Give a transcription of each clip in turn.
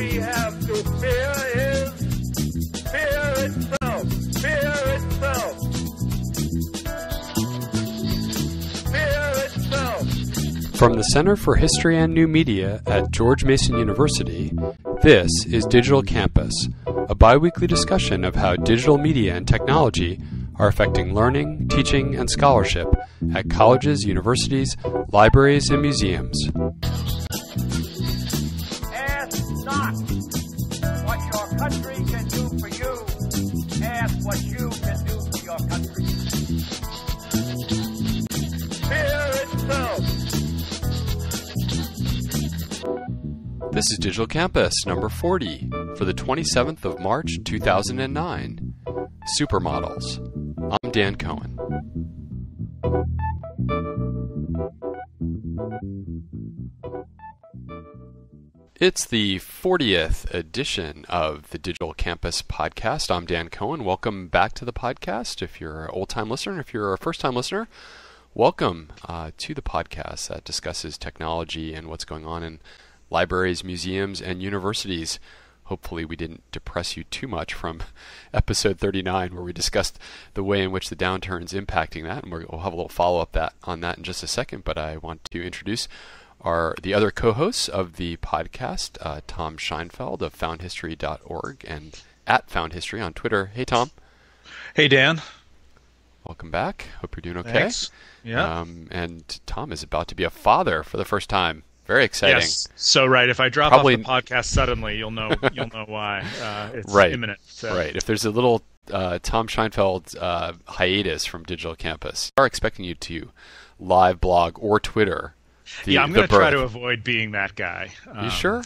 we have to fear is fear itself. Fear itself. Fear itself. From the Center for History and New Media at George Mason University, this is Digital Campus, a bi-weekly discussion of how digital media and technology are affecting learning, teaching, and scholarship at colleges, universities, libraries, and museums. Ask not what your country can do for you. Ask what you can do for your country. Fear itself. This is Digital Campus number 40 for the 27th of March 2009. Supermodels. I'm Dan Cohen. It's the 40th edition of the Digital Campus podcast. I'm Dan Cohen. Welcome back to the podcast. If you're an old-time listener, if you're a first-time listener, welcome to the podcast that discusses technology and what's going on in libraries, museums, and universities. Hopefully we didn't depress you too much from episode 39 where we discussed the way in which the downturn's impacting that, and we'll have a little follow-up on that in just a second, but I want to introduce the other co-hosts of the podcast, Tom Scheinfeld of foundhistory.org and at foundhistory on Twitter. Hey, Tom. Hey, Dan. Welcome back. Hope you're doing okay. Thanks. Yeah. And Tom is about to be a father for the first time. Very exciting. Yes. So right, if I drop off the podcast suddenly, you'll know why. It's imminent. So. Right. If there's a little Tom Scheinfeld hiatus from Digital Campus, we are expecting you to live blog or Twitter. I'm going to try to avoid being that guy. You sure?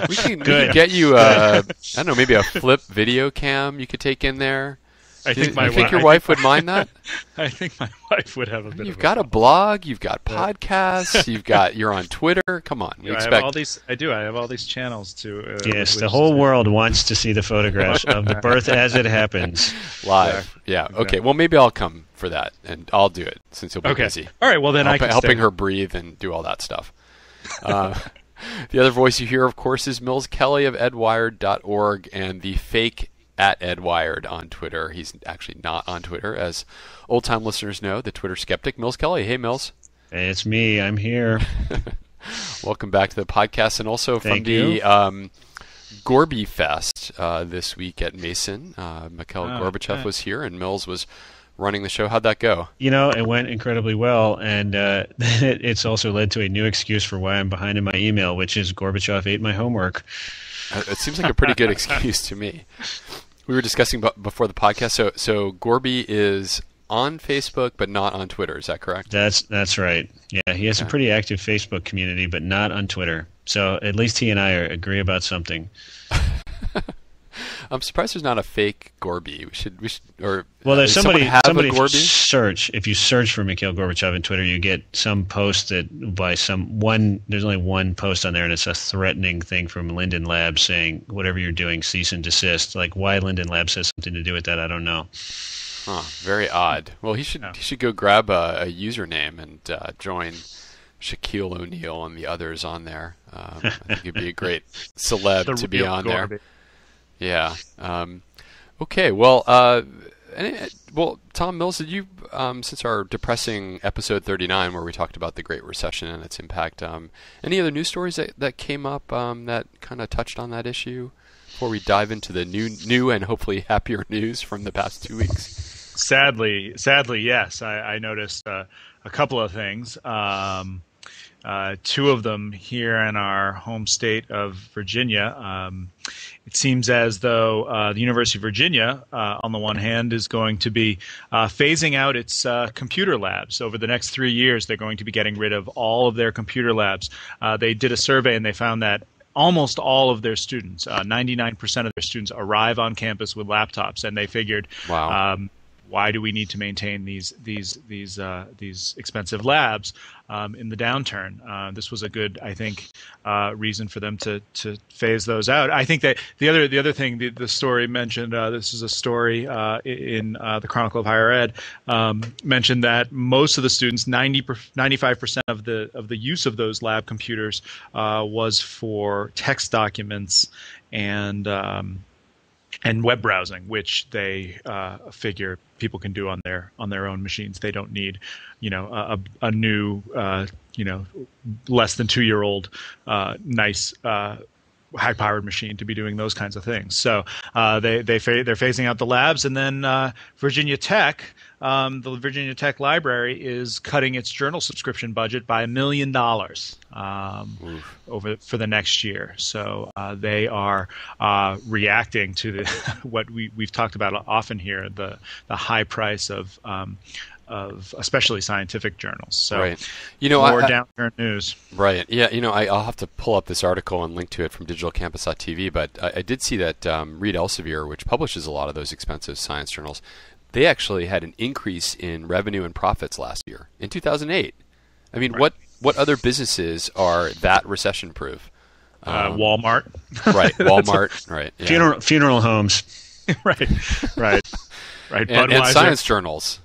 we can get you I don't know, maybe a flip video cam you could take in there. I think your wife would mind that? I think my wife would have a bit. You've got a blog, you've got podcasts, you're on Twitter. Come on, I have all these. I have all these channels to. Yes, the whole world wants to see the photographs of the birth as it happens. Live. Yeah. Okay. Well, maybe I'll come for that, and I'll do it since you'll be busy. All right. Well, then helping her breathe and do all that stuff. The other voice you hear, of course, is Mills Kelly of edwired.org and the fake at Edwired on Twitter. He's actually not on Twitter, as old-time listeners know, the Twitter skeptic, Mills Kelly. Hey, Mills. Hey, it's me. I'm here. Welcome back to the podcast, and also from the Gorby Fest this week at Mason. Mikhail Gorbachev was here, and Mills was running the show. How'd that go? It went incredibly well, and it's also led to a new excuse for why I'm behind in my email, which is Gorbachev ate my homework. It seems like a pretty good excuse to me. We were discussing before the podcast. So Gorby is on Facebook, but not on Twitter. Is that correct? That's right. Yeah, he has a pretty active Facebook community, but not on Twitter. So at least he and I agree about something. I'm surprised there's not a fake Gorby. We should there's somebody Gorby? search. If you search for Mikhail Gorbachev on Twitter, you get some post that by there's only one post on there, and it's a threatening thing from Linden Labs saying, whatever you're doing, cease and desist. Like, why Linden Labs has something to do with that, I don't know. Huh, very odd. Well, he should go grab a username and join Shaquille O'Neal and the others on there. I think he'd be a great celeb to be on Gorby. There. Yeah. Okay. Well, Tom Mills, did you, since our depressing episode 39 where we talked about the Great Recession and its impact, any other news stories that came up that kind of touched on that issue before we dive into the new and hopefully happier news from the past 2 weeks? Sadly, yes. I noticed a couple of things. Two of them here in our home state of Virginia. It seems as though the University of Virginia, on the one hand, is going to be phasing out its computer labs. Over the next 3 years, they're going to be getting rid of all of their computer labs. They did a survey, and they found that almost all of their students, 99% of their students, arrive on campus with laptops, and they figured why do we need to maintain these expensive labs in the downturn? This was a good, I think, reason for them to phase those out. I think that the other thing the story mentioned, this is a story in the Chronicle of Higher Ed, mentioned that most of the students, 95% of the use of those lab computers was for text documents and web browsing, which they figure people can do on their own machines. They don't need, a new, less than 2-year-old, nice, high-powered machine to be doing those kinds of things. So they're phasing out the labs, and then Virginia Tech. The Virginia Tech Library is cutting its journal subscription budget by $1 million for the next year. So they are reacting to what we've talked about often here, the high price of especially scientific journals. So right. More downturn news. Right. Yeah. I'll have to pull up this article and link to it from digitalcampus.tv. But I did see that Reed Elsevier, which publishes a lot of those expensive science journals, they actually had an increase in revenue and profits last year in 2008. I mean, right. what other businesses are that recession-proof? Walmart. Right. Walmart. Right. Yeah. Funeral homes. Right. and science journals.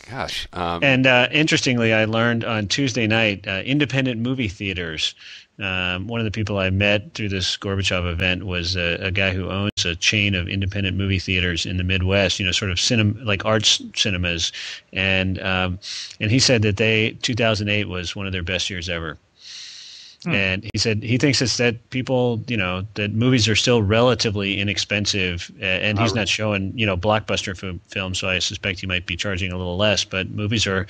Gosh. And interestingly, I learned on Tuesday night, independent movie theaters. One of the people I met through this Gorbachev event was a guy who owns a chain of independent movie theaters in the Midwest, sort of like arts cinemas. And he said that 2008 was one of their best years ever. And he said he thinks it's that people, that movies are still relatively inexpensive, and he's not showing, blockbuster films, so I suspect he might be charging a little less. But movies are,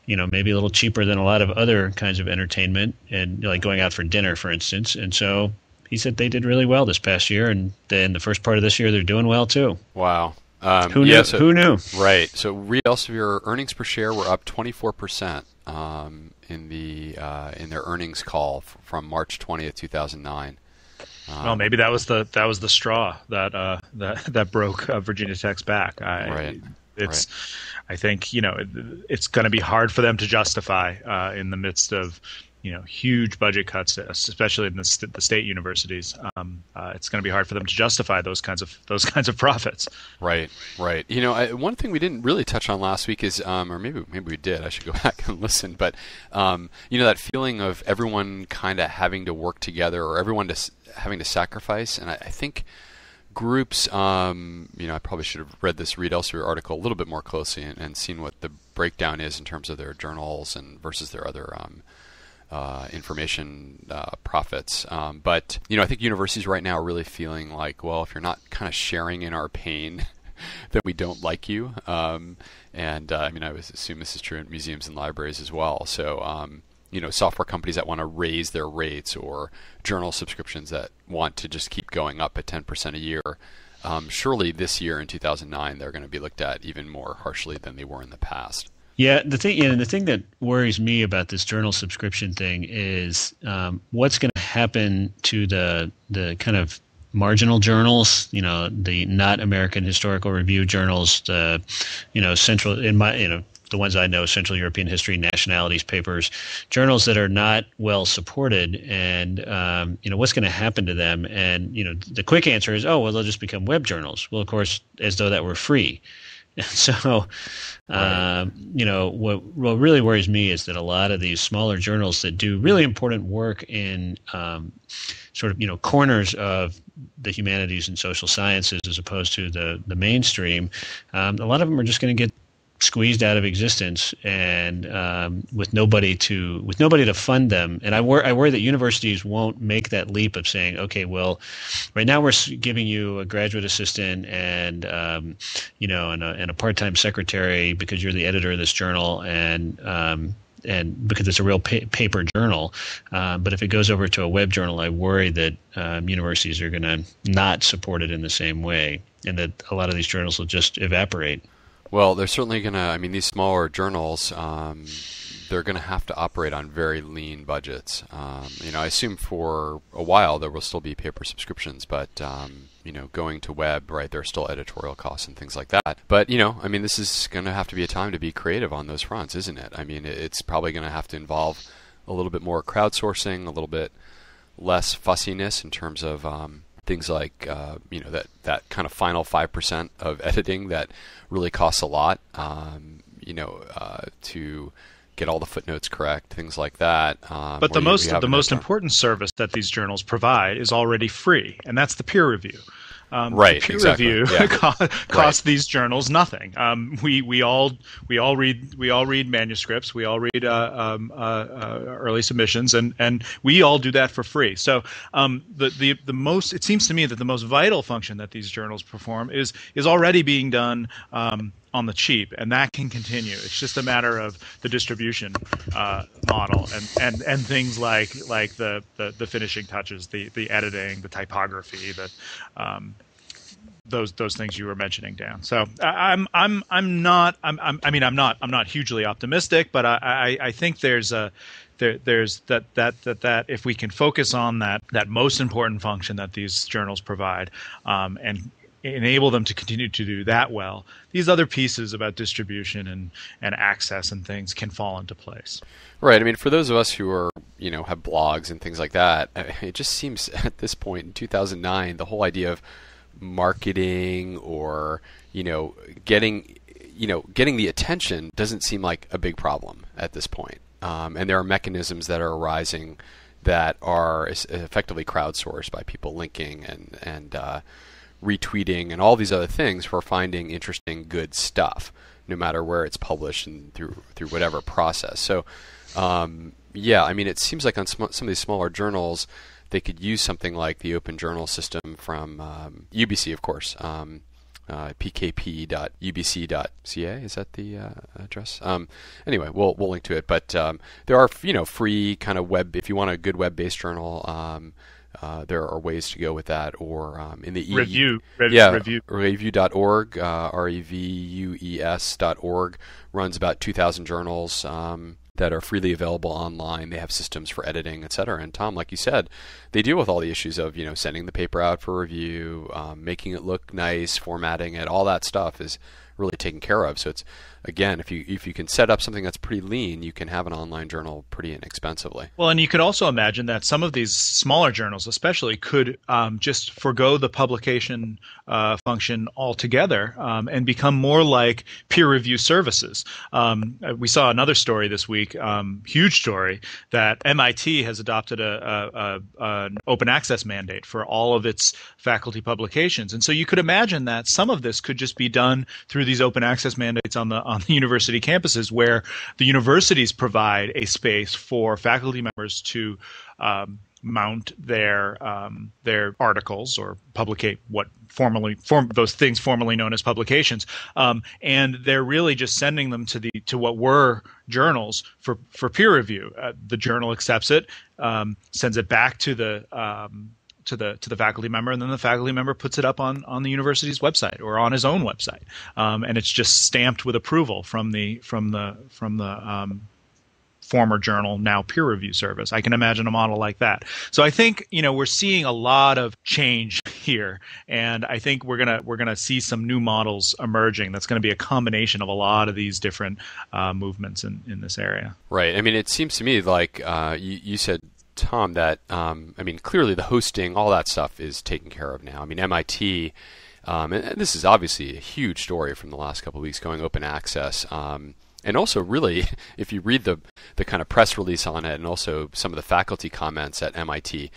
maybe a little cheaper than a lot of other kinds of entertainment, and like going out for dinner, for instance. And so he said they did really well this past year, and then the first part of this year they're doing well too. Wow. Who knew? Who knew? Right. So Reed Elsevier earnings per share were up 24%. In their earnings call from March 20th, 2009. Well, maybe that was the straw that broke Virginia Tech's back. Right. I think it's going to be hard for them to justify in the midst of huge budget cuts, especially in the state universities. It's going to be hard for them to justify those kinds of profits. Right. One thing we didn't really touch on last week is, or maybe we did. I should go back and listen. But that feeling of everyone kind of having to work together, or everyone having to sacrifice. And I think groups, I probably should have read this Reed Elsevier article a little bit more closely and seen what the breakdown is in terms of their journals and versus their other information profits. But I think universities right now are really feeling like, well, if you're not kind of sharing in our pain, then we don't like you. I would assume this is true in museums and libraries as well. So, software companies that want to raise their rates, or journal subscriptions that want to just keep going up at 10% a year. Surely this year in 2009, they're going to be looked at even more harshly than they were in the past. Yeah, the thing that worries me about this journal subscription thing is what's going to happen to the kind of marginal journals, the not American Historical Review journals, the the ones I know, Central European History, Nationalities papers, journals that are not well supported, and what's going to happen to them? And the quick answer is, they'll just become web journals. Well, of course, as though that were free. So, what really worries me is that a lot of these smaller journals that do really important work in sort of corners of the humanities and social sciences as opposed to the mainstream, a lot of them are just going to get squeezed out of existence, and with nobody to fund them. And I worry that universities won't make that leap of saying, okay, well, right now we're giving you a graduate assistant and and a part-time secretary because you're the editor of this journal, and because it's a real paper journal. But if it goes over to a web journal, I worry that universities are going to not support it in the same way, and that a lot of these journals will just evaporate. Well, they're certainly going to, these smaller journals, they're going to have to operate on very lean budgets. I assume for a while there will still be paper subscriptions, but going to web, right? There are still editorial costs and things like that. But this is going to have to be a time to be creative on those fronts, isn't it? I mean, it's probably going to have to involve a little bit more crowdsourcing, a little bit less fussiness in terms of things like that kind of final 5% of editing that really costs a lot. To get all the footnotes correct, things like that. But the most important service that these journals provide is already free, and that's the peer review. Right, peer exactly. review costs these journals nothing. We all read manuscripts. We all read early submissions, and we all do that for free. So it seems to me that the most vital function that these journals perform is already being done on the cheap, and that can continue. It's just a matter of the distribution model and things like the finishing touches, the editing, the typography, those things you were mentioning, Dan. So I'm not hugely optimistic, but I think there's that if we can focus on that most important function that these journals provide, and enable them to continue to do that well, these other pieces about distribution and access and things can fall into place. Right. I mean, for those of us who are, have blogs and things like that, it just seems at this point in 2009, the whole idea of marketing or, getting the attention doesn't seem like a big problem at this point. And there are mechanisms that are arising that are effectively crowdsourced by people linking and retweeting and all these other things for finding interesting, good stuff, no matter where it's published and through whatever process. So, it seems like on some of these smaller journals, they could use something like the Open Journal system from UBC, of course, pkp.ubc.ca. Is that the address? Anyway, we'll link to it. But there are free kind of web, if you want a good web-based journal. There are ways to go with that, or in the review. Revues.org, revues.org runs about 2,000 journals that are freely available online. They have systems for editing, et cetera. And Tom, like you said, they deal with all the issues of sending the paper out for review, making it look nice, formatting it. All that stuff is really taken care of. So it's, again, if you can set up something that's pretty lean, you can have an online journal pretty inexpensively. Well, and you could also imagine that some of these smaller journals especially could just forgo the publication function altogether and become more like peer review services. We saw another story this week, huge story, that MIT has adopted an open access mandate for all of its faculty publications. And so you could imagine that some of this could just be done through these open access mandates on the university campuses, where the universities provide a space for faculty members to mount their articles or publicate those things formerly known as publications, and they're really just sending them to what were journals for peer review. The journal accepts it, sends it back to the faculty member, and then the faculty member puts it up on the university's website or on his own website, and it's just stamped with approval from the former journal, now peer review service. I can imagine a model like that. So I think we're seeing a lot of change here, and I think we're gonna see some new models emerging. That's going to be a combination of a lot of these different movements in this area. Right. I mean, it seems to me like you said, Tom, that clearly the hosting, all that stuff is taken care of now. I mean, MIT, and this is obviously a huge story from the last couple of weeks, going open access, and also really, if you read the kind of press release on it, and also some of the faculty comments at MIT,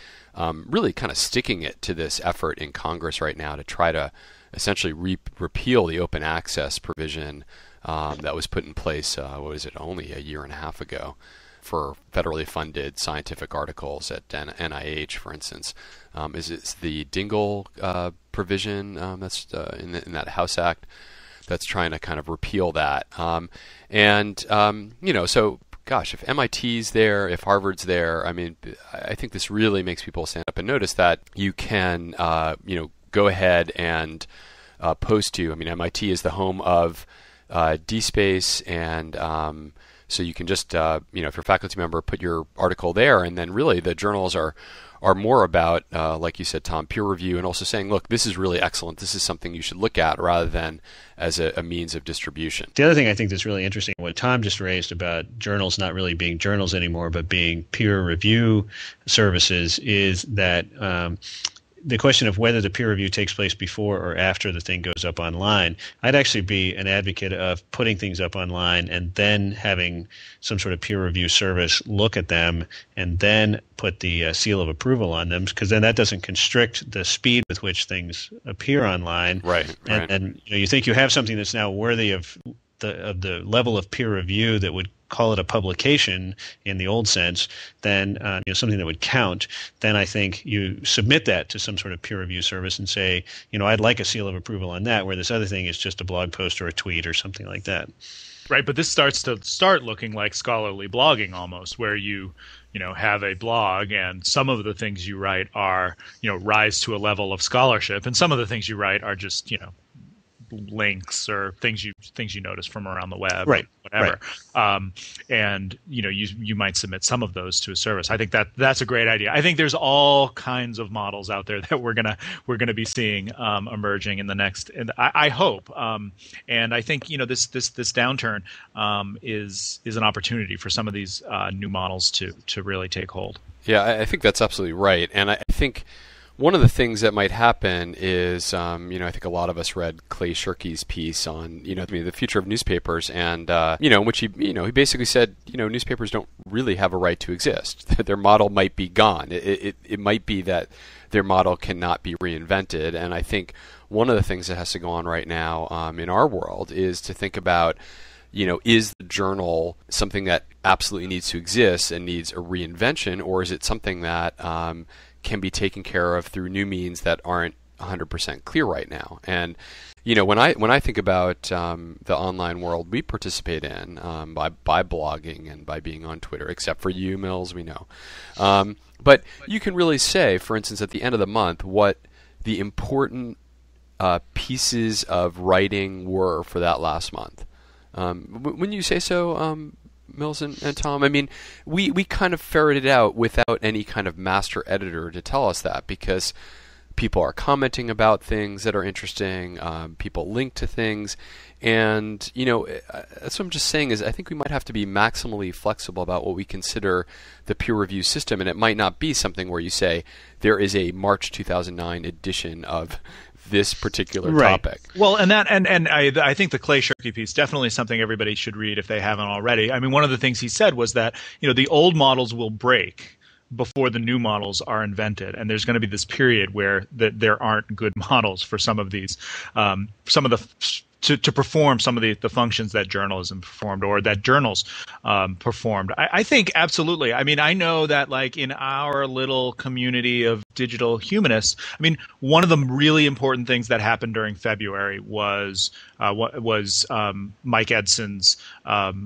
really kind of sticking it to this effort in Congress right now to try to essentially repeal the open access provision that was put in place, only a year and a half ago, for federally funded scientific articles at NIH, for instance. Is the Dingell provision that's in that House Act that's trying to kind of repeal that. So gosh, if MIT's there, if Harvard's there, I think this really makes people stand up and notice that you can, go ahead and post to. MIT is the home of DSpace and So you can just, if you're a faculty member, put your article there, and then really the journals are more about, like you said, Tom, peer review, and also saying, look, this is really excellent. This is something you should look at, rather than as a means of distribution. The other thing I think that's really interesting, what Tom just raised about journals not really being journals anymore, but being peer review services, is that the question of whether the peer review takes place before or after the thing goes up online. I'd actually be an advocate of putting things up online and then having some sort of peer review service look at them and then put the seal of approval on them, because then that doesn't constrict the speed with which things appear online. Right. And you think you have something that's now worthy of the level of peer review that would call it a publication in the old sense, then something that would count, then I think you submit that to some sort of peer review service and say, I'd like a seal of approval on that, where this other thing is just a blog post or a tweet or something like that. Right, but this starts looking like scholarly blogging almost, where you have a blog, and some of the things you write are, rise to a level of scholarship, and some of the things you write are just, links or things you notice from around the web, right, or whatever. Right. And you might submit some of those to a service. I think that's a great idea. I think there's all kinds of models out there that we're gonna be seeing emerging in the next. And I hope. And I think this downturn is an opportunity for some of these new models to really take hold. Yeah, I think that's absolutely right, and I think one of the things that might happen is, I think a lot of us read Clay Shirky's piece on, the future of newspapers, and in which he basically said, newspapers don't really have a right to exist. Their model might be gone. It might be that their model cannot be reinvented, and I think one of the things that has to go on right now in our world is to think about, is the journal something that absolutely needs to exist and needs a reinvention, or is it something that can be taken care of through new means that aren't 100% clear right now? And when I think about the online world we participate in by blogging and by being on Twitter, except for you, Mills, we know. But you can really say, for instance, at the end of the month, what the important pieces of writing were for that last month. When you say so, Mills and Tom, I mean, we kind of ferreted out without any kind of master editor to tell us that, because people are commenting about things that are interesting, people link to things, and that's what I'm just saying is I think we might have to be maximally flexible about what we consider the peer review system, and it might not be something where you say there is a March 2009 edition of this particular topic. Well, and I think the Clay Shirky piece definitely something everybody should read if they haven't already. I mean, one of the things he said was that the old models will break before the new models are invented, and there's going to be this period where there aren't good models for some of these, to perform some of the functions that journalism performed, or that journals performed. I think absolutely. I mean, I know that like in our little community of digital humanists, I mean, one of the really important things that happened during February was Mike Edson's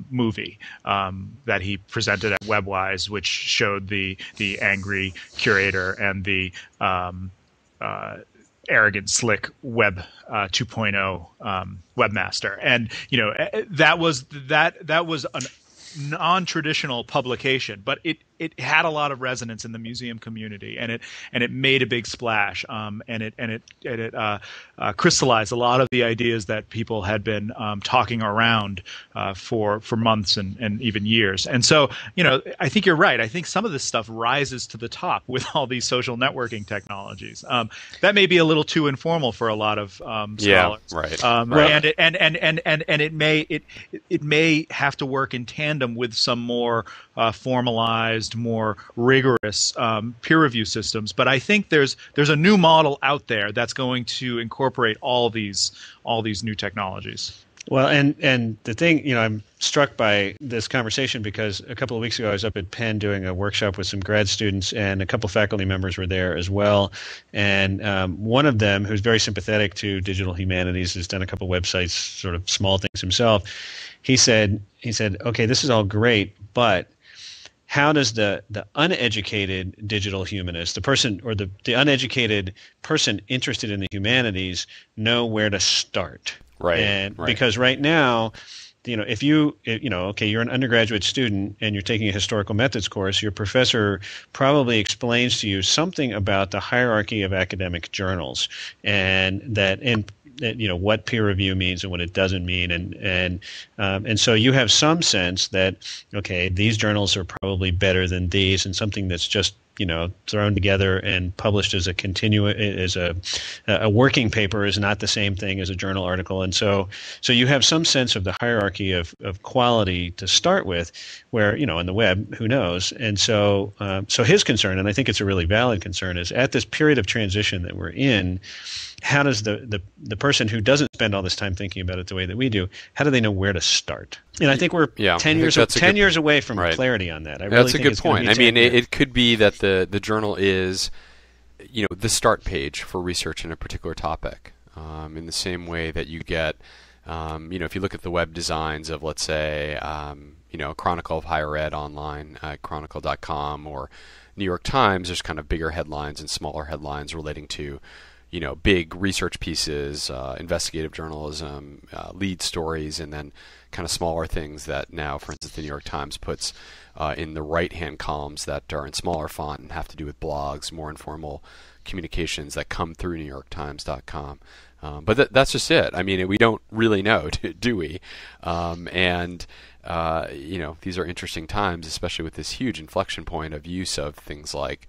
movie that he presented at WebWise, which showed the angry curator and the arrogant, slick web 2.0 webmaster, and that was a non-traditional publication, but it had a lot of resonance in the museum community, and it made a big splash, and it crystallized a lot of the ideas that people had been talking around for months and even years. And so I think you're right. I think some of this stuff rises to the top with all these social networking technologies. That may be a little too informal for a lot of scholars. Yeah, right. And it may have to work in tandem with some more formalized, more rigorous peer review systems. But I think there's a new model out there that's going to incorporate all these new technologies. Well, and the thing, I'm struck by this conversation because a couple of weeks ago I was up at Penn doing a workshop with some grad students, and a couple of faculty members were there as well. And one of them, who's very sympathetic to digital humanities, has done a couple of websites, sort of small things himself. He said, okay, this is all great, but how does the uneducated digital humanist, the person or the uneducated person interested in the humanities, know where to start? Right. And because right now, if okay, you're an undergraduate student and you're taking a historical methods course, your professor probably explains to you something about the hierarchy of academic journals and what peer review means and what it doesn't mean, and so you have some sense that, okay, these journals are probably better than these, and something that's just thrown together and published as a working paper is not the same thing as a journal article. And so you have some sense of the hierarchy of quality to start with, where, on the web, who knows? And so his concern, and I think it's a really valid concern, is at this period of transition that we're in, how does the person who doesn't spend all this time thinking about it the way that we do, how do they know where to start? And I think we're 10 years away from clarity on that. That's a good point. I mean, it could be that the journal is, the start page for research in a particular topic. In the same way that you get, if you look at the web designs of, let's say, Chronicle of Higher Ed online, chronicle.com, or New York Times, there's kind of bigger headlines and smaller headlines relating to big research pieces, investigative journalism, lead stories, and then kind of smaller things that now, for instance, the New York Times puts in the right-hand columns that are in smaller font and have to do with blogs, more informal communications that come through NewYorkTimes.com. But that's just it. I mean, we don't really know, do we? These are interesting times, especially with this huge inflection point of use of things like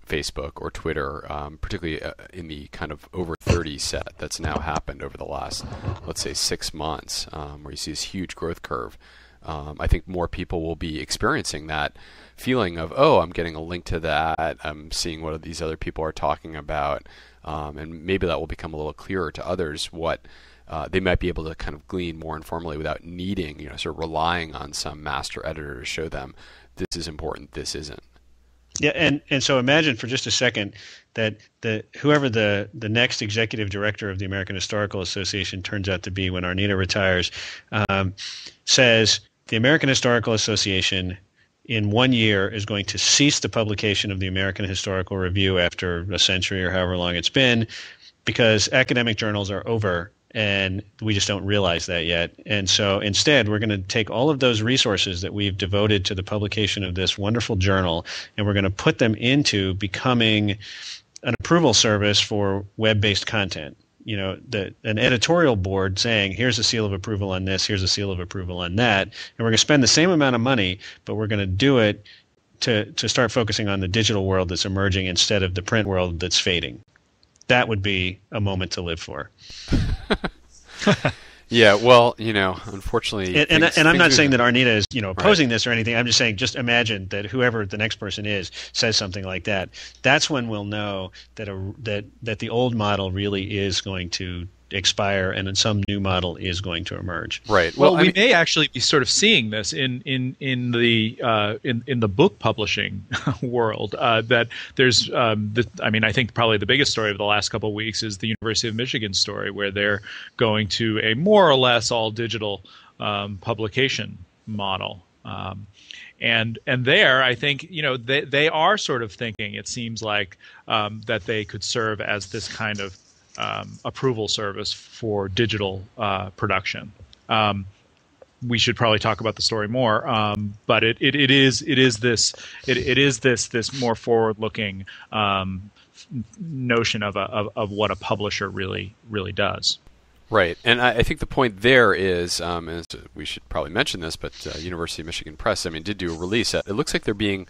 Facebook or Twitter, particularly in the kind of over 30 set that's now happened over the last, let's say, 6 months, where you see this huge growth curve. I think more people will be experiencing that feeling of, I'm getting a link to that, I'm seeing what these other people are talking about, and maybe that will become a little clearer to others what they might be able to kind of glean more informally without needing, sort of relying on some master editor to show them this is important, this isn't. Yeah, and so imagine for just a second that whoever the next executive director of the American Historical Association turns out to be when Arnita retires, says the American Historical Association in 1 year is going to cease the publication of the American Historical Review after a century or however long it's been, because academic journals are over. And we just don't realize that yet. And so instead, we're going to take all of those resources that we've devoted to the publication of this wonderful journal, and we're going to put them into becoming an approval service for web-based content. An editorial board saying, here's a seal of approval on this, here's a seal of approval on that. And we're going to spend the same amount of money, but we're going to do it to start focusing on the digital world that's emerging instead of the print world that's fading. That would be a moment to live for. Yeah, well, unfortunately, and I'm not saying that Arnita is, opposing this or anything. I'm just saying, just imagine that whoever the next person is says something like that. That's when we'll know that the old model really is going to expire and then some new model is going to emerge. Right. Well, we may actually be sort of seeing this in the book publishing world. That there's, I think probably the biggest story of the last couple of weeks is the University of Michigan story, where they're going to a more or less all digital publication model. And there, I think, they are sort of thinking, it seems like, that they could serve as this kind of approval service for digital production. We should probably talk about the story more, but it is this more forward-looking notion of what a publisher really does. Right, and I think the point there is, and we should probably mention this, but University of Michigan Press, did do a release. It looks like they're being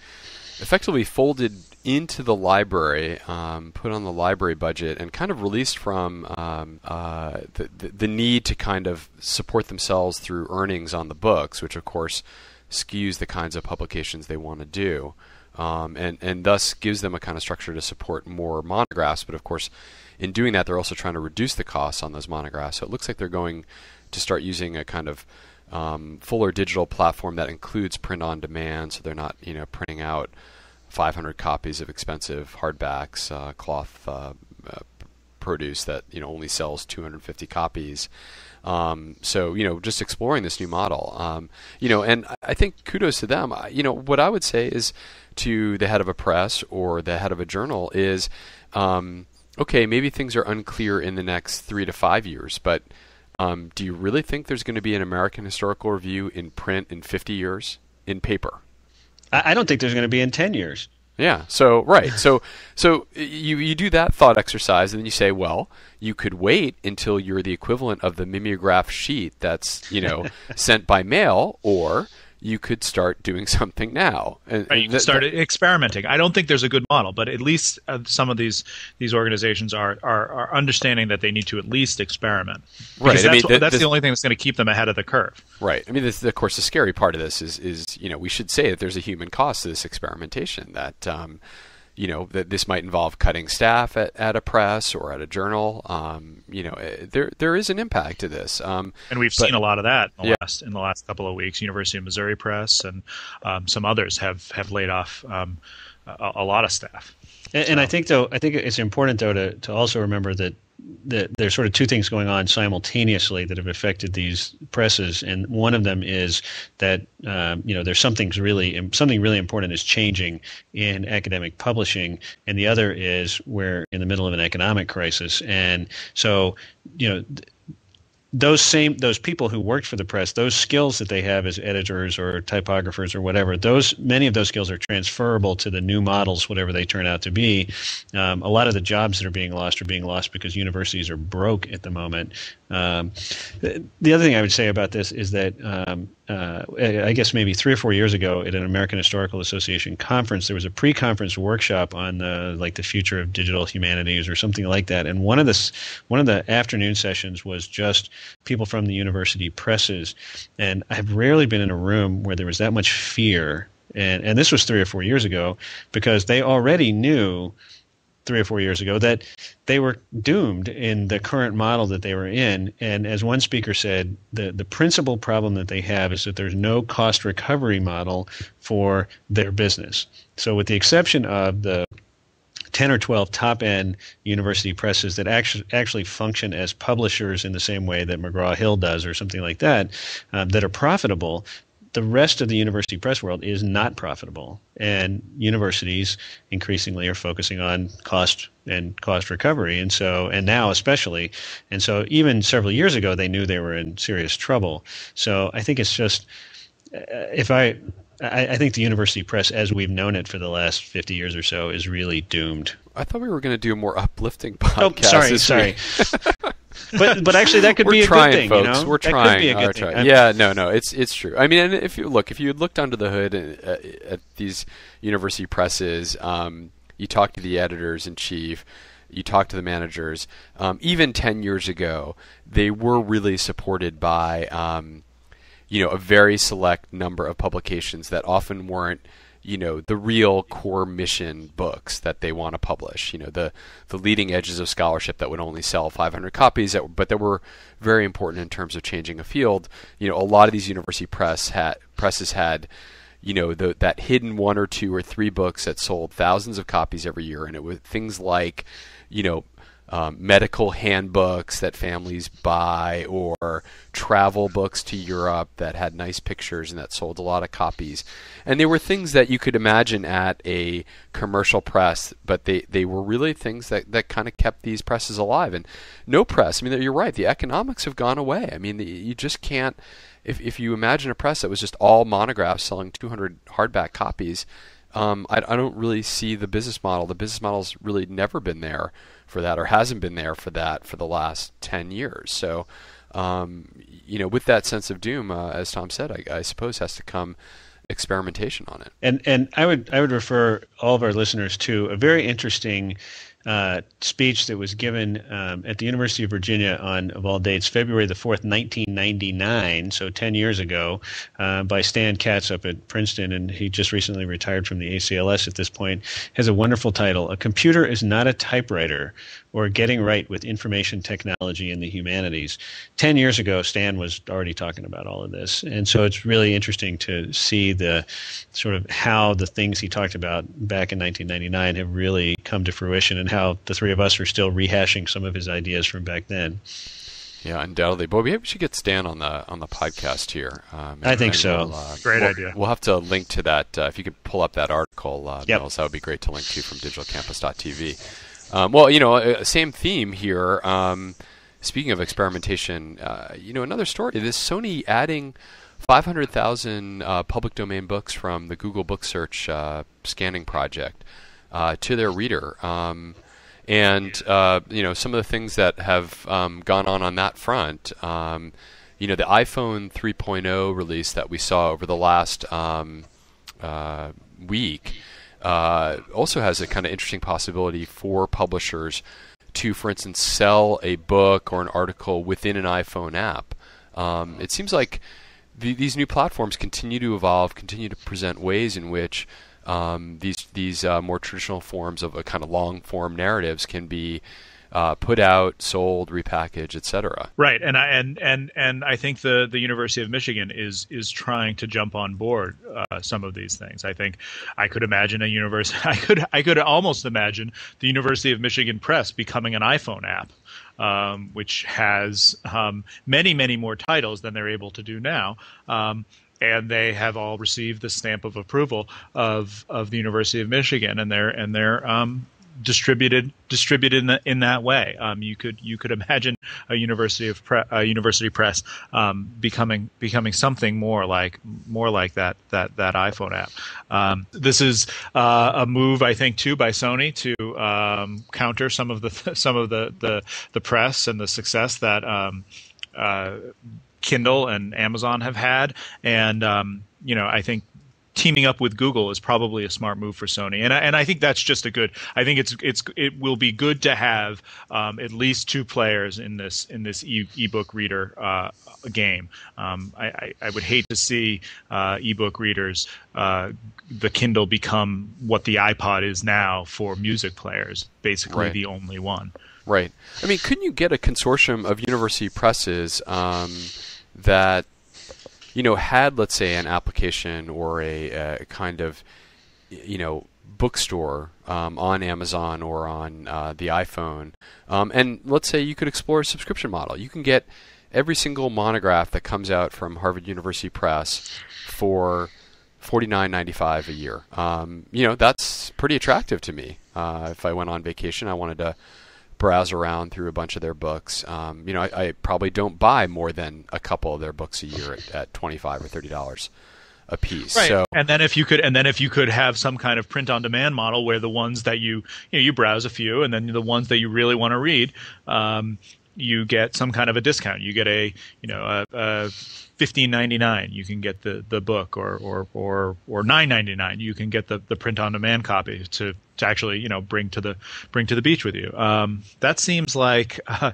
effectively folded into the library, put on the library budget, and kind of released from the need to kind of support themselves through earnings on the books, which of course skews the kinds of publications they want to do, and thus gives them a kind of structure to support more monographs. But of course, in doing that, they're also trying to reduce the costs on those monographs. So it looks like they're going to start using a kind of fuller digital platform that includes print on demand, so they're not printing out 500 copies of expensive hardbacks, cloth produce that only sells 250 copies. So just exploring this new model. And I think kudos to them. What I would say is to the head of a press or the head of a journal is, okay, maybe things are unclear in the next 3 to 5 years, but do you really think there's going to be an American Historical Review in print in 50 years in paper? I don't think there's going to be in 10 years. Yeah. So right. So you do that thought exercise, and then you say, well, you could wait until you're the equivalent of the mimeograph sheet that's sent by mail, or you could start doing something now. And you can start experimenting. I don't think there's a good model, but at least some of these organizations are understanding that they need to at least experiment. Right. That's the only thing that's going to keep them ahead of the curve. Right. I mean, of course, the scary part of this is we should say that there's a human cost to this experimentation, that that this might involve cutting staff at a press or at a journal. There is an impact to this. And we've seen a lot of that in the last couple of weeks. University of Missouri Press and some others have laid off a lot of staff. And I think it's important to also remember that there's sort of two things going on simultaneously that have affected these presses, and one of them is that there's something really important is changing in academic publishing, and the other is we're in the middle of an economic crisis, and so those people who worked for the press, those skills that they have as editors or typographers or whatever, many of those skills are transferable to the new models, whatever they turn out to be. A lot of the jobs that are being lost because universities are broke at the moment. The other thing I would say about this is that I guess maybe 3 or 4 years ago at an American Historical Association conference, there was a pre-conference workshop on the future of digital humanities or something like that. And one of the afternoon sessions was just people from the university presses. And I've rarely been in a room where there was that much fear. And this was 3 or 4 years ago, because they already knew 3 or 4 years ago that they were doomed in the current model that they were in. And as one speaker said, the principal problem that they have is that there's no cost recovery model for their business. So with the exception of the 10 or 12 top-end university presses that actually function as publishers in the same way that McGraw-Hill does or something like that, that are profitable, the rest of the university press world is not profitable, and universities increasingly are focusing on cost recovery, and now especially, and so even several years ago they knew they were in serious trouble. So I think it's just I think the university press, as we've known it for the last 50 years or so, is really doomed. I thought we were going to do a more uplifting podcast. Oh, sorry. But actually, that could be a good thing, folks. We're trying. That could be a good thing. Yeah, no, it's true. I mean, and if you looked under the hood at these university presses, you talk to the editors in chief, you talk to the managers. Even 10 years ago, they were really supported by a very select number of publications that often weren't the real core mission books that they want to publish, the leading edges of scholarship that would only sell 500 copies, but that were very important in terms of changing a field. A lot of these university presses had that hidden 1 or 2 or 3 books that sold thousands of copies every year, and it was things like medical handbooks that families buy, or travel books to Europe that had nice pictures and that sold a lot of copies. And they were things that you could imagine at a commercial press, but they were really things that kind of kept these presses alive. And no press, I mean, you're right, the economics have gone away. I mean, you just can't, if you imagine a press that was just all monographs selling 200 hardback copies, I don't really see the business model. The business model's really never been there for that, or hasn't been there for that for the last 10 years. So, with that sense of doom, as Tom said, I suppose has to come experimentation on it. And I would refer all of our listeners to a very interesting speech that was given at the University of Virginia on, of all dates, February the 4th, 1999, so 10 years ago, by Stan Katz up at Princeton, and he just recently retired from the ACLS at this point. Has a wonderful title, "A Computer is Not a Typewriter, or Getting Right with Information Technology in the Humanities." 10 years ago, Stan was already talking about all of this, and so it's really interesting to see the sort of how the things he talked about back in 1999 have really come to fruition, and how the three of us are still rehashing some of his ideas from back then. Yeah, undoubtedly. But we should get Stan on the podcast here. I think so. Great idea. We'll have to link to that. If you could pull up that article, Mills, that would be great to link to from digitalcampus.tv. Same theme here. speaking of experimentation, another story, this Sony adding 500,000 public domain books from the Google Book Search scanning project to their reader. Some of the things that have gone on that front, the iPhone 3.0 release that we saw over the last week also has a kind of interesting possibility for publishers to, for instance, sell a book or an article within an iPhone app. It seems like these new platforms continue to evolve, continue to present ways in which these more traditional forms of a kind of long-form narratives can be put out, sold, repackaged, etc. Right, and I think the University of Michigan is trying to jump on board some of these things. I think I could imagine I could almost imagine the University of Michigan Press becoming an iPhone app, which has many, many more titles than they're able to do now. And they have all received the stamp of approval of the University of Michigan, and they're distributed in that way. You could imagine a university press becoming something more like that iPhone app. This is a move, I think, too, by Sony to counter some of the press and the success that Kindle and Amazon have had, and I think teaming up with Google is probably a smart move for Sony, and I think that's just a good. I think it will be good to have at least two players in this ebook reader game. I would hate to see ebook readers, the Kindle, become what the iPod is now for music players, basically the only one. Right. I mean, couldn't you get a consortium of university presses that had, let's say, an application or a kind of bookstore on Amazon or on the iPhone, and let's say you could explore a subscription model. You can get every single monograph that comes out from Harvard University Press for $49.95 a year. That's pretty attractive to me. If I went on vacation, I wanted to browse around through a bunch of their books. I probably don't buy more than a couple of their books a year at $25 or $30 a piece. Right. So, and then if you could have some kind of print-on-demand model where the ones that you browse a few, and then the ones that you really want to read, you get some kind of a discount. You get a $15.99. You can get the book, or $9.99. You can get the print-on-demand copy to actually bring to the beach with you. That seems like a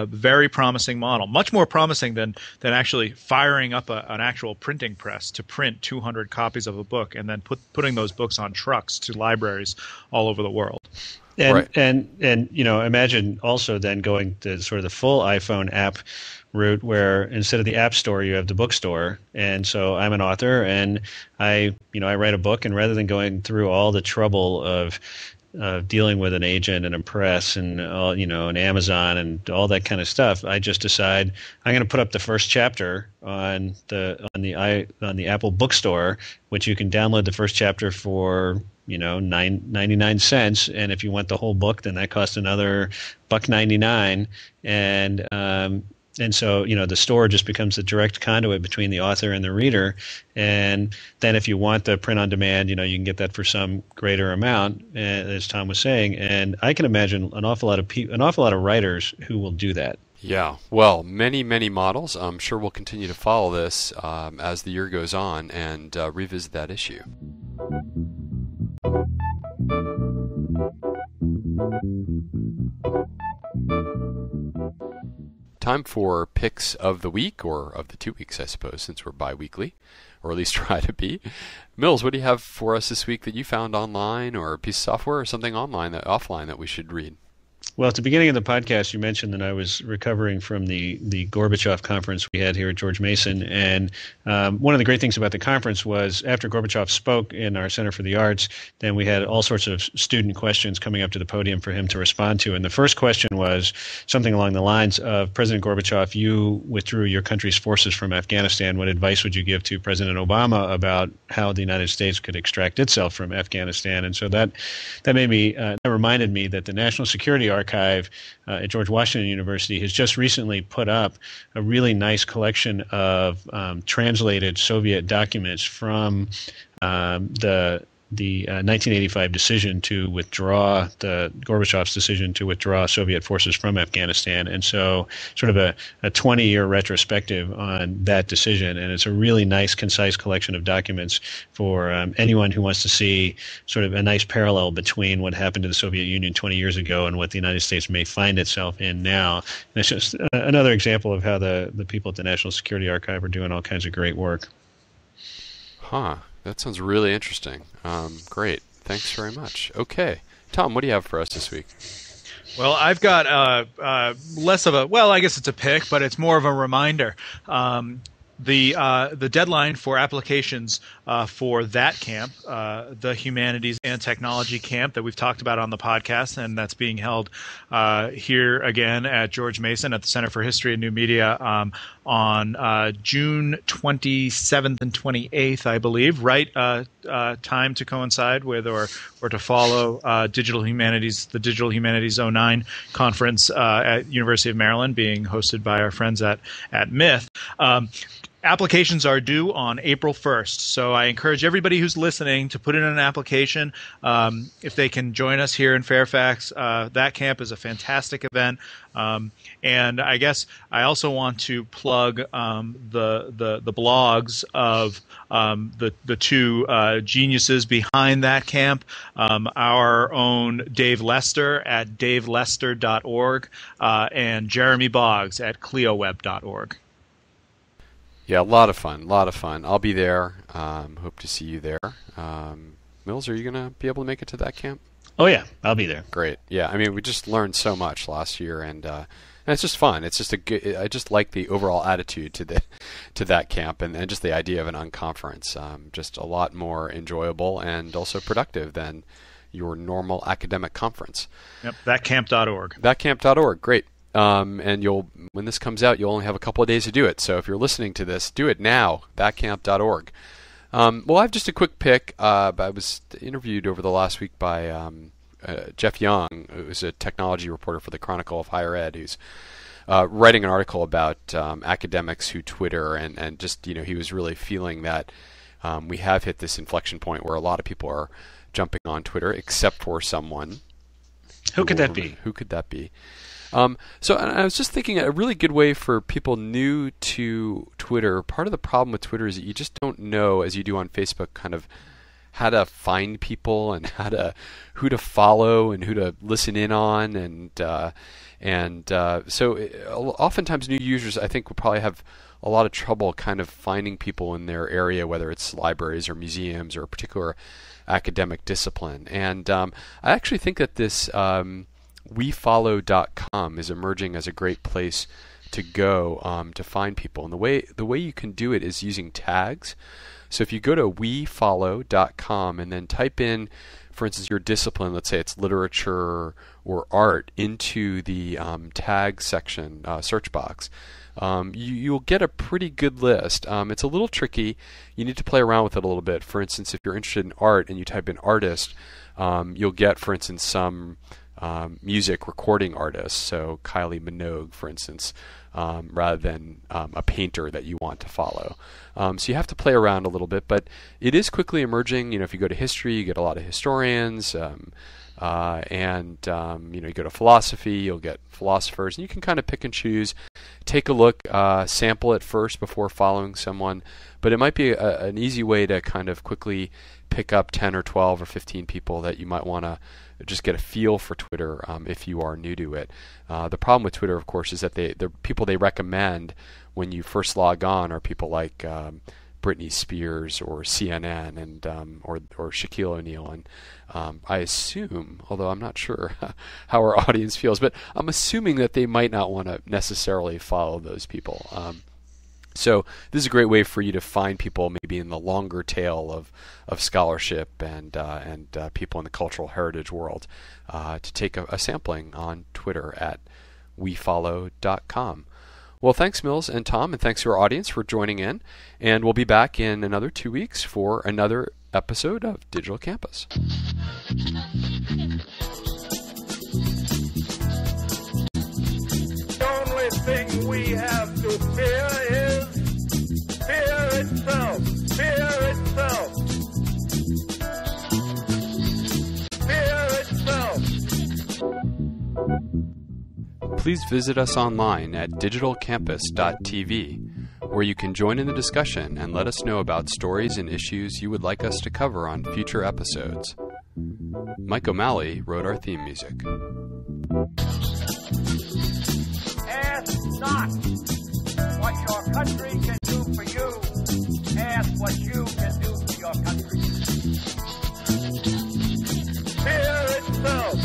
very promising model, much more promising than actually firing up an actual printing press to print 200 copies of a book and then putting those books on trucks to libraries all over the world. And imagine also then going to sort of the full iPhone app route, where instead of the app store you have the bookstore. And so I'm an author, and I write a book, and rather than going through all the trouble of dealing with an agent and a press and all, an Amazon and all that kind of stuff, I just decide I'm going to put up the first chapter on the Apple bookstore, which you can download the first chapter for 99 cents, and if you want the whole book, then that costs another $1.99, and so the store just becomes the direct conduit between the author and the reader. And then if you want the print on demand, you can get that for some greater amount, as Tom was saying. And I can imagine an awful lot of writers who will do that. Yeah, well, many, many models. I'm sure we'll continue to follow this as the year goes on and revisit that issue. Time for picks of the week, or of the 2 weeks, I suppose, since we're bi-weekly, or at least try to be. Mills, what do you have for us this week that you found online, or a piece of software, or something offline that we should read? Well, at the beginning of the podcast, you mentioned that I was recovering from the Gorbachev conference we had here at George Mason. And one of the great things about the conference was after Gorbachev spoke in our Center for the Arts, then we had all sorts of student questions coming up to the podium for him to respond to. And the first question was something along the lines of, President Gorbachev, you withdrew your country's forces from Afghanistan. What advice would you give to President Obama about how the United States could extract itself from Afghanistan? And so that reminded me that the national security architect Archive at George Washington University has just recently put up a really nice collection of translated Soviet documents from the 1985 decision to withdraw, the Gorbachev's decision to withdraw Soviet forces from Afghanistan. And so sort of a 20-year retrospective on that decision. And it's a really nice, concise collection of documents for anyone who wants to see sort of a nice parallel between what happened to the Soviet Union 20 years ago and what the United States may find itself in now. And it's just another example of how the people at the National Security Archive are doing all kinds of great work. Huh. That sounds really interesting. Great. Thanks very much. Okay. Tom, what do you have for us this week? Well, I've got less of a, well, I guess it's a pick, but it's more of a reminder. The deadline for applications for that camp, the Humanities and Technology Camp that we've talked about on the podcast, and that's being held here again at George Mason at the Center for History and New Media on June 27th and 28th, I believe, right time to coincide with or to follow the Digital Humanities 09 conference at University of Maryland being hosted by our friends at Myth. Applications are due on April 1st, so I encourage everybody who's listening to put in an application. If they can join us here in Fairfax, that camp is a fantastic event. And I guess I also want to plug the blogs of the two geniuses behind that camp. Our own Dave Lester at davelester.org and Jeremy Boggs at cleoweb.org. Yeah, a lot of fun. I'll be there. Hope to see you there. Mills, are you going to be able to make it to that camp? Oh, yeah. I'll be there. Great. Yeah, I mean, we just learned so much last year, and it's just fun. It's just I just like the overall attitude to that camp and just the idea of an unconference. Just a lot more enjoyable and also productive than your normal academic conference. Yep, thatcamp.org. Thatcamp.org. Great. And when this comes out, you'll only have a couple of days to do it. So if you're listening to this, do it now, thatcamp.org. Well, I have just a quick pick. I was interviewed over the last week by Jeff Young, who's a technology reporter for the Chronicle of Higher Ed, who's writing an article about academics who Twitter, and just, he was really feeling that we have hit this inflection point where a lot of people are jumping on Twitter, except for someone. Who could that be? Who could that be? So I was just thinking a really good way for people new to Twitter. Part of the problem with Twitter is that you just don't know, as you do on Facebook, kind of how to find people and who to follow and who to listen in on, and so oftentimes new users, I think, will probably have a lot of trouble kind of finding people in their area, whether it's libraries or museums or a particular academic discipline. And I actually think that this wefollow.com is emerging as a great place to go to find people. And the way you can do it is using tags. So if you go to wefollow.com and then type in, for instance, your discipline, let's say it's literature or art, into the tag section search box, you'll get a pretty good list. It's a little tricky. You need to play around with it a little bit. For instance, if you're interested in art and you type in artist, you'll get, for instance, some music recording artists, so Kylie Minogue, for instance, rather than a painter that you want to follow. So you have to play around a little bit, but it is quickly emerging. If you go to history, you get a lot of historians, and you go to philosophy, you'll get philosophers, and you can kind of pick and choose, take a look, sample it first before following someone. But it might be an easy way to kind of quickly pick up 10 or 12 or 15 people that you might want to just get a feel for Twitter if you are new to it. The problem with Twitter, of course, is that the people they recommend when you first log on are people like Britney Spears or CNN and or Shaquille O'Neal. And I assume, although I'm not sure how our audience feels, but I'm assuming that they might not want to necessarily follow those people. So this is a great way for you to find people maybe in the longer tail of scholarship and people in the cultural heritage world to take a sampling on Twitter at wefollow.com. Well, thanks, Mills and Tom, and thanks to our audience for joining in. And we'll be back in another 2 weeks for another episode of Digital Campus. thing we have to fear is fear itself. Fear itself. Fear itself. Please visit us online at digitalcampus.tv, where you can join in the discussion and let us know about stories and issues you would like us to cover on future episodes. Mike O'Malley wrote our theme music. Ask not what your country can do for you. Ask what you can do for your country. Fear itself.